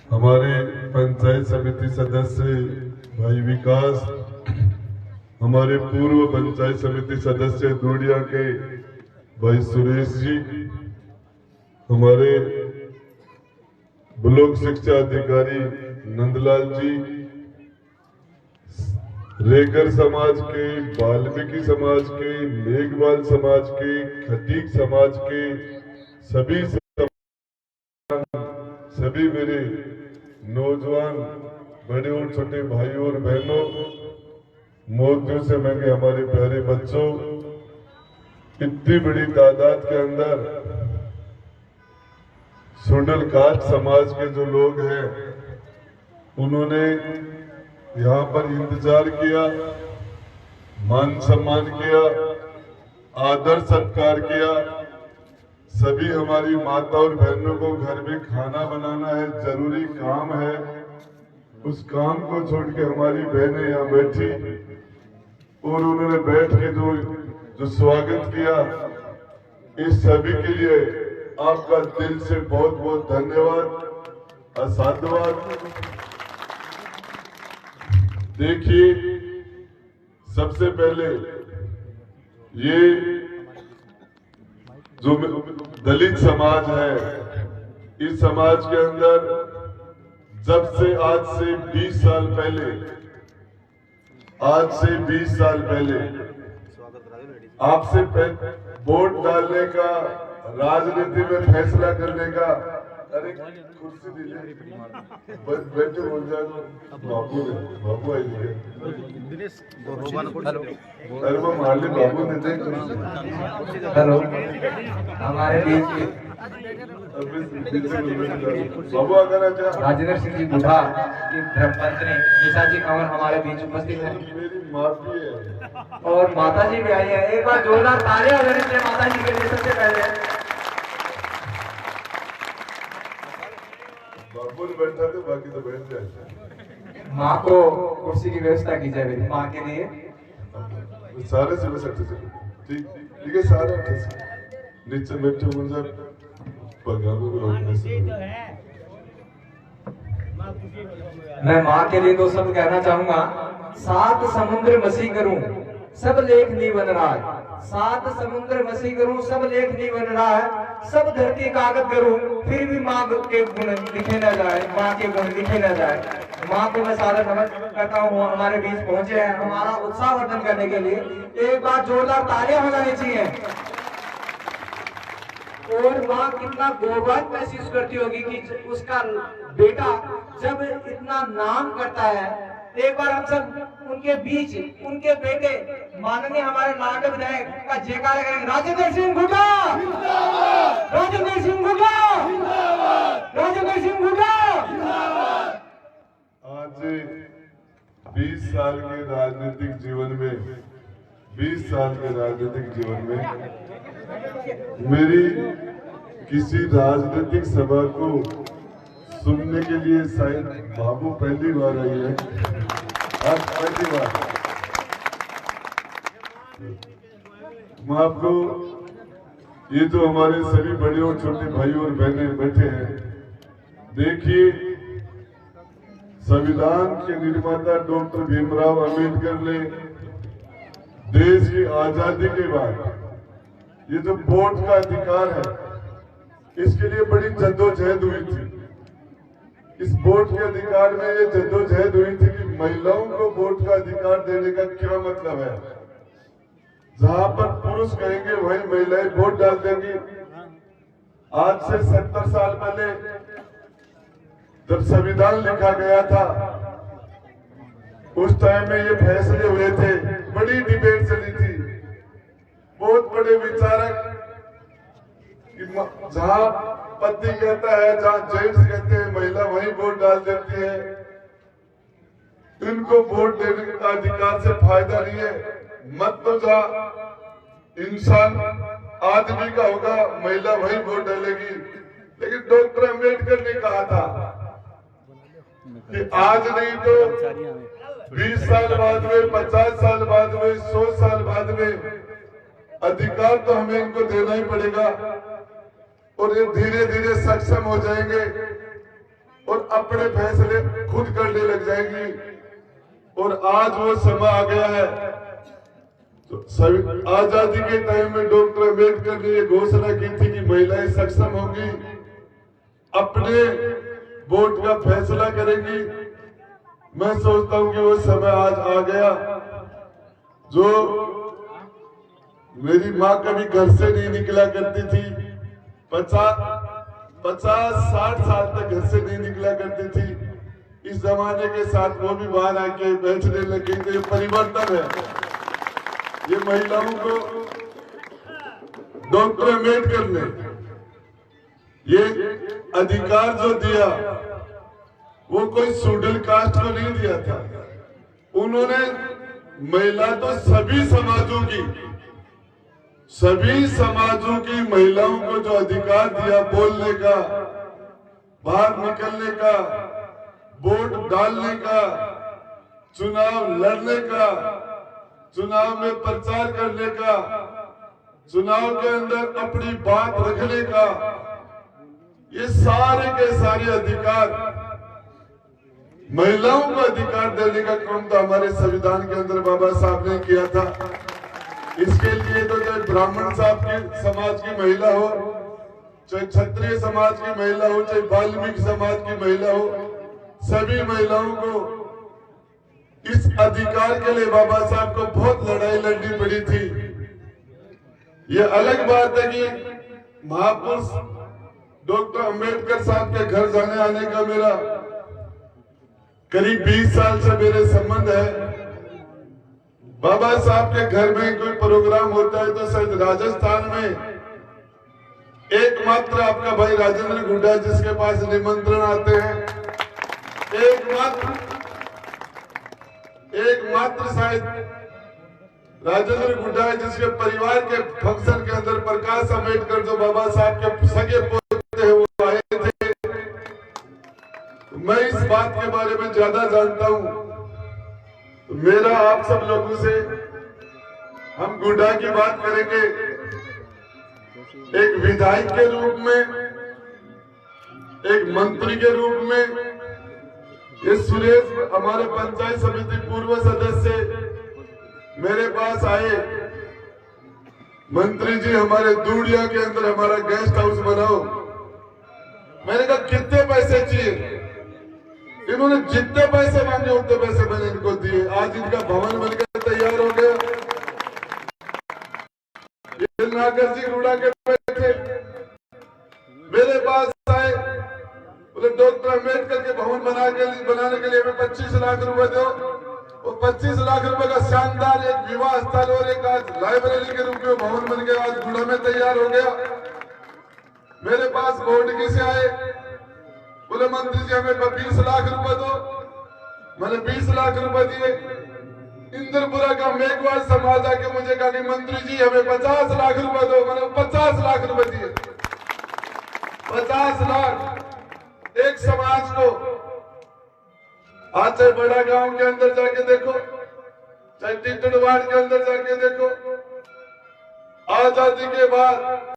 हमारे पंचायत समिति सदस्य भाई विकास, हमारे पूर्व पंचायत समिति सदस्य दूडिया के भाई सुरेश जी, हमारे ब्लॉक शिक्षा अधिकारी नंदलाल जी, रेगर समाज के, वाल्मीकि समाज के, मेघवाल समाज के, खटीक समाज के सभी मेरे नौजवान बड़े और छोटे भाइयों और बहनों, मोतियों से महंगे हमारे प्यारे बच्चों, इतनी बड़ी तादाद के अंदर सुंडलकाट समाज के जो लोग हैं उन्होंने यहाँ पर इंतजार किया, मान सम्मान किया, आदर सत्कार किया। सभी हमारी माता और बहनों को घर में खाना बनाना है, जरूरी काम है। उस काम को छोड़ के हमारी बहनें यहाँ बैठी और उन्होंने बैठ के जो स्वागत किया, इस सभी के लिए आपका दिल से बहुत बहुत धन्यवाद और साधुवाद। देखिए, सबसे पहले ये जो दलित समाज है, इस समाज के अंदर जब से आज से 20 साल पहले आपसे वोट डालने का, राजनीति में फैसला करने का, अरे कुर्सी दीजिए, बैठे हो जाए। बाबू आइए, अरे वो माली बाबू ने देख। हेलो, हमारे बीच बाबू अगर राजेंद्र सिंह जी बुढ़ा की धर्मपत्नी निशा जी कंवर हमारे बीच उपस्थित है। मेरी माफी है और माता जी भी आई है। एक बार जोरदार तालियां बजाने चाहिए माता जी के लिए। सबसे पहले बाबू ने बैठा थे, बाकी तो बैठ जाए। माँ को कुर्सी की व्यवस्था की जाए मेरी माँ के लिए। सारे से बस अच्छे से ठीक ठीक है, सारे अच्छे से नीचे बैठे मुझे पगारों को रोकने से। मैं माँ के लिए दो शब्द कहना चाहूंगा। 7 समुद्र मसी करूं सब लेख नहीं बन रहा है। 7 समुद्र मसी करूं सब लेख नहीं बन रहा है। सब धरती कागज करूं फिर भी माँ के गुण लिखे न जाए, माँ के गुण लिखे न जाए। माँ को मैं सारा समझ करता हूँ, हमारे बीच पहुंचे हैं हमारा उत्साह वर्धन करने के लिए। एक बार जोरदार तालियां हो जानी चाहिए। और माँ कितना गौरव महसूस करती होगी कि उसका बेटा जब इतना नाम करता है। एक बार हम सब उनके बीच उनके बेटे माननीय हमारे नागरिक विधायक का जयकारा करेंगे। राजेंद्र सिंह गुड्डा, राजेंद्र सिंह गुड्डा, राजेंद्र सिंह गुड्डा। आज 20 साल के राजनीतिक जीवन में, 20 साल के राजनीतिक जीवन में मेरी किसी राजनीतिक सभा को सुनने के लिए शायद बाबू पहली बार आई है। आज पहली बार मैं आपको, ये तो हमारे सभी बड़े और छोटे भाई और बहनें बैठे हैं। देखिए, संविधान के निर्माता डॉक्टर भीमराव अंबेडकर ने देश की आजादी के बाद ये जो वोट का अधिकार है, इसके लिए बड़ी जद्दोजहद हुई थी। इस वोट के अधिकार में ये जद्दोजहद हुई थी कि महिलाओं को वोट का अधिकार देने का क्या मतलब है। जहां पर पुरुष कहेंगे वहीं महिलाएं वोट डाल देंगी। आज से 70 साल पहले जब संविधान लिखा गया था, उस टाइम में ये फैसले हुए थे, बड़ी डिबेट चली थी। बहुत बड़े विचारक, जहां पति कहता है, जहां जेंट्स कहते हैं महिला वहीं वोट डाल देती है। इनको वोट देने का अधिकार से फायदा नहीं है। मत तो जहां इंसान आदमी का होगा, महिला वहीं वोट डालेगी। लेकिन डॉक्टर अंबेडकर ने कहा था कि आज नहीं तो 20 साल बाद में, 50 साल बाद में, 100 साल बाद में अधिकार तो हमें इनको देना ही पड़ेगा। और ये धीरे धीरे सक्षम हो जाएंगे। और अपने फैसले खुद करने लग जाएंगी। और आज वो समय आ गया है। तो आजादी के टाइम में डॉक्टर अम्बेडकर ने ये घोषणा की थी कि महिलाएं सक्षम होंगी, अपने वोट का फैसला करेंगी। मैं सोचता हूं कि वो समय आज आ गया। जो मेरी माँ कभी घर से नहीं निकला करती थी, 50-60 साल तक घर से नहीं निकला करती थी, इस जमाने के साथ वो भी बाहर आके बैठने लगी। तो ये परिवर्तन है। ये महिलाओं को डॉक्टर अम्बेडकर ने ये अधिकार जो दिया, वो कोई शेड्यूल कास्ट को नहीं दिया था। उन्होंने महिला तो सभी समाजों की महिलाओं को जो अधिकार दिया, बोलने का, बाहर निकलने का, वोट डालने का, चुनाव लड़ने का, चुनाव में प्रचार करने का, चुनाव के अंदर अपनी बात रखने का, ये सारे के सारे अधिकार, महिलाओं को अधिकार देने का काम तो हमारे संविधान के अंदर बाबा साहब ने किया था। इसके लिए तो चाहे ब्राह्मण साहब की समाज की महिला हो, चाहे क्षत्रिय समाज की महिला हो, चाहे वाल्मीकि समाज की महिला हो, सभी महिलाओं को इस अधिकार के लिए बाबा साहब को बहुत लड़ाई लड़नी पड़ी थी। ये अलग बात है कि महापुरुष डॉक्टर अम्बेडकर साहब के घर जाने आने का मेरा करीब 20 साल से मेरे संबंध है। बाबा साहब के घर में कोई प्रोग्राम होता है तो शायद राजस्थान में एकमात्र आपका भाई राजेंद्र गुड्डा जिसके पास निमंत्रण आते हैं, एकमात्र शायद राजेंद्र गुड्डा है जिसके परिवार के फंक्शन के अंदर प्रकाश अम्बेडकर जो बाबा साहब के सगे पोते हैं वो आए थे। मैं इस बात के बारे में ज्यादा जानता हूं। तो मेरा आप सब लोगों से, हम गुड्डा की बात करेंगे एक विधायक के रूप में, एक मंत्री के रूप में। ये सुरेश हमारे पंचायत समिति पूर्व सदस्य मेरे पास आए, मंत्री जी हमारे दूड़िया के अंदर हमारा गेस्ट हाउस बनाओ। मैंने कहा कितने पैसे चाहिए? इन्होंने जितने पैसे मांगे उतने पैसे मैंने इनको दिए। आज इनका भवन बनकर तैयार हो गया। ये नागर जी रूड़ा के बैठे मेरे पास आए, बोले डॉक्टर अम्बेडकर के भवन बनाने के लिए हमें 25 लाख रुपए दो। और 25 लाख रुपए का शानदार एक विवाह स्थल और एक आज लाइब्रेरी के रूप में भवन बन गया, आज गुड़ा में तैयार हो गया। मेरे पास बोर्ड से आए, बोले मंत्री जी हमें 20 लाख रुपए दो। मैंने 20 लाख रुपए दिए। इंद्रपुरा का मेघवाल समाज आके मुझे कहा कि मंत्री जी हमें 50 लाख रुपए दो। मैंने 50 लाख रुपए दिए। 50 लाख एक समाज को। आज चाहे बड़ा गांव के अंदर जाके देखो, चाहे टिटड़वाड़ के अंदर जाके देखो, आजादी के बाद